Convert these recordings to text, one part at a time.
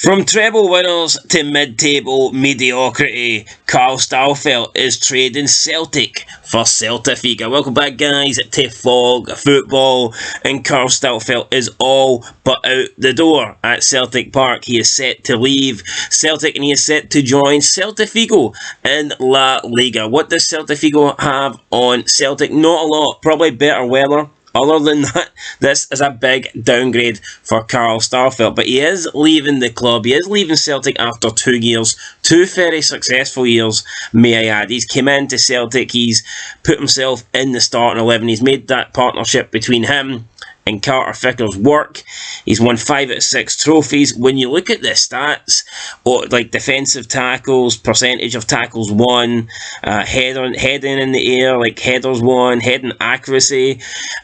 From treble winners to mid-table mediocrity, Carl Starfelt'S is trading Celtic for Celta Vigo. Welcome back, guys, to Fog Football, and Carl Starfelt'S is all but out the door at Celtic Park. He is set to leave Celtic and he is set to join Celta Vigo in La Liga. What does Celta Vigo have on Celtic? Not a lot. Probably better weather. Other than that, this is a big downgrade for Carl Starfelt'S, but he is leaving the club. He is leaving Celtic after 2 years, 2 very successful years, may I add. He's come into Celtic, he's put himself in the starting 11, he's made that partnership between him and Carter Ficker's work. He's won 5 out of 6 trophies. When you look at the stats, like defensive tackles, percentage of tackles won, heading in the air, like headers won, heading accuracy,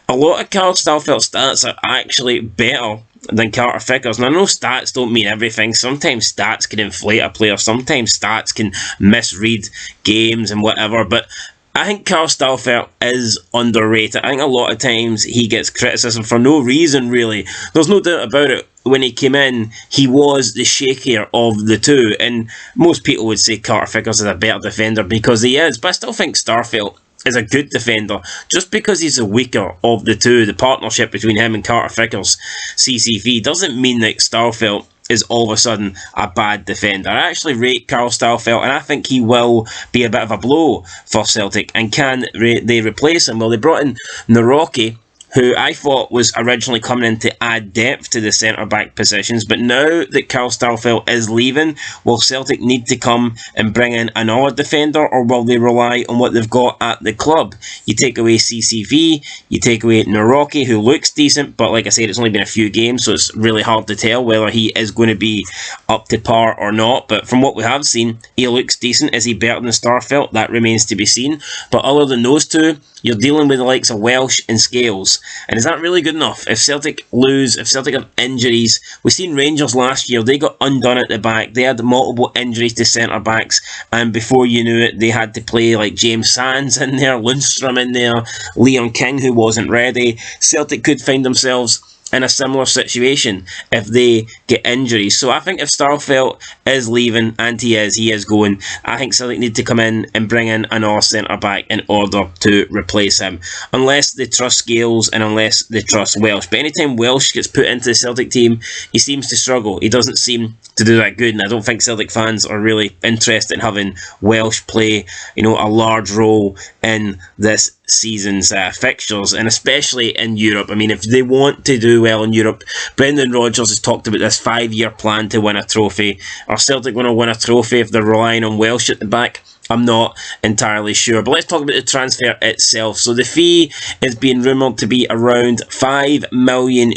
a lot of Carl Starfelt'S stats are actually better than Carter Ficker's. And I know stats don't mean everything. Sometimes stats can inflate a player. Sometimes stats can misread games and whatever. But I think Carl Starfelt'S is underrated. I think a lot of times he gets criticism for no reason, really. There's no doubt about it. When he came in, he was the shakier of the two. And most people would say Carter Ficker's is a better defender because he is. But I still think Starfelt'S is a good defender. Just because he's the weaker of the two, the partnership between him and Carter Ficker's CCV doesn't mean that Starfelt'S is all of a sudden a bad defender. I actually rate Carl Starfelt'S, and I think he will be a bit of a blow for Celtic. And can they replace him? Well, they brought in Naroki, who I thought was originally coming in to add depth to the centre-back positions, but now that Carl Starfelt'S is leaving, will Celtic need to come and bring in another defender, or will they rely on what they've got at the club? You take away CCV, you take away Naroki, who looks decent, but like I said, it's only been a few games, so it's really hard to tell whether he is going to be up to par or not, but from what we have seen, he looks decent. Is he better than Starfelt'S? That remains to be seen, but other than those two, you're dealing with the likes of Welsh and Scales. And is that really good enough? If Celtic lose, if Celtic have injuries, we've seen Rangers last year, they got undone at the back. They had multiple injuries to centre-backs, and before you knew it, they had to play like James Sands in there, Lundstrom in there, Leon King, who wasn't ready. Celtic could find themselves in a similar situation if they get injuries. So I think if Starfelt'S is leaving, and he is going, I think Celtic need to come in and bring in another centre-back in order to replace him. Unless they trust Scales and unless they trust Welsh. But anytime Welsh gets put into the Celtic team, he seems to struggle. He doesn't seem to do that good, and I don't think Celtic fans are really interested in having Welsh play, a large role in this season's fixtures, and especially in Europe. I mean, if they want to do well in Europe, Brendan Rodgers has talked about this 5-year plan to win a trophy. Are Celtic going to win a trophy if they're relying on Welsh at the back? I'm not entirely sure. But let's talk about the transfer itself. So the fee is being rumoured to be around €5 million,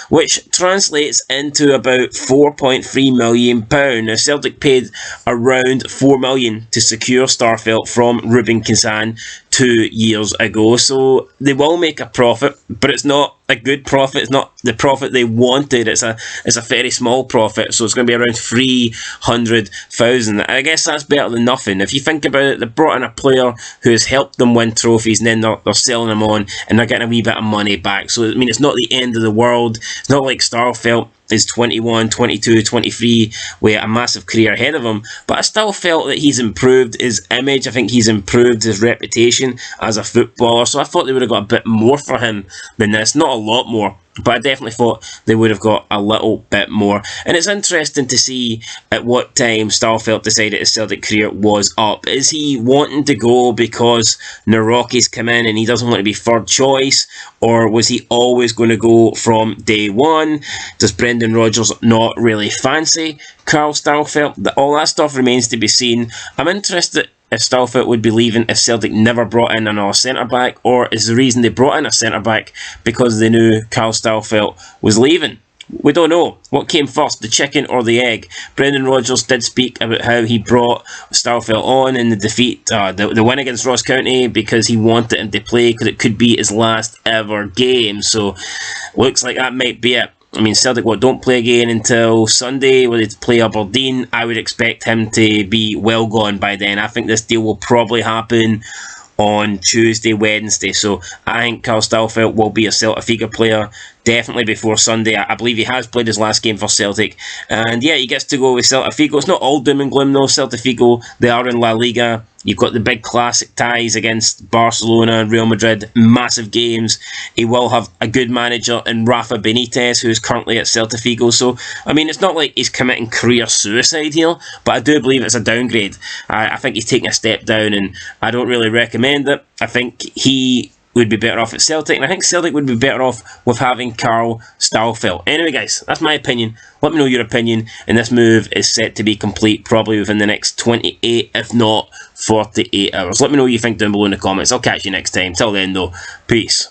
which translates into about £4.3 million. Now, Celtic paid around £4 million to secure Starfelt'S from Rubin Kazan 2 years ago. So they will make a profit, but it's not a good profit. It's not the profit they wanted. It's a very small profit. So it's going to be around 300,000. I guess that's better than nothing. If you think about it, they brought in a player who has helped them win trophies, and then they're selling them on, and they're getting a wee bit of money back. So I mean, it's not the end of the world. It's not like Starfelt'S is 21, 22, 23 with a massive career ahead of him, but I still felt that he's improved his image. I think he's improved his reputation as a footballer, so I thought they would have got a bit more for him than this. Not a lot more, but I definitely thought they would have got a little bit more. And it's interesting to see at what time Starfelt'S decided his Celtic career was up. Is he wanting to go because Naroki's come in and he doesn't want to be third choice? Or was he always going to go from day one? Does Brendan Rodgers not really fancy Carl Starfelt'S? All that stuff remains to be seen. I'm interested if Starfelt'S would be leaving if Celtic never brought in another centre-back, or is the reason they brought in a centre-back because they knew Carl Starfelt'S was leaving? We don't know. What came first, the chicken or the egg? Brendan Rodgers did speak about how he brought Starfelt'S on in the defeat, the win against Ross County, because he wanted him to play, because it could be his last ever game. So, looks like that might be it. I mean, Celtic don't play again until Sunday, where they play Aberdeen. I would expect him to be well gone by then. I think this deal will probably happen on Tuesday, Wednesday. So I think Carl Starfelt will be a Celta Vigo player definitely before Sunday. I believe he has played his last game for Celtic. And yeah, he gets to go with Celta Vigo. It's not all doom and gloom though. Celta Vigo, they are in La Liga. You've got the big classic ties against Barcelona and Real Madrid. Massive games. He will have a good manager in Rafa Benitez, who is currently at Celta Vigo. So, I mean, it's not like he's committing career suicide here, but I do believe it's a downgrade. I think he's taking a step down, and I don't really recommend it. I think he would be better off at Celtic, and I think Celtic would be better off with having Carl Starfelt. Anyway, guys, that's my opinion. Let me know your opinion, and this move is set to be complete probably within the next 28, if not 48 hours. Let me know what you think down below in the comments. I'll catch you next time. Till then, though, peace.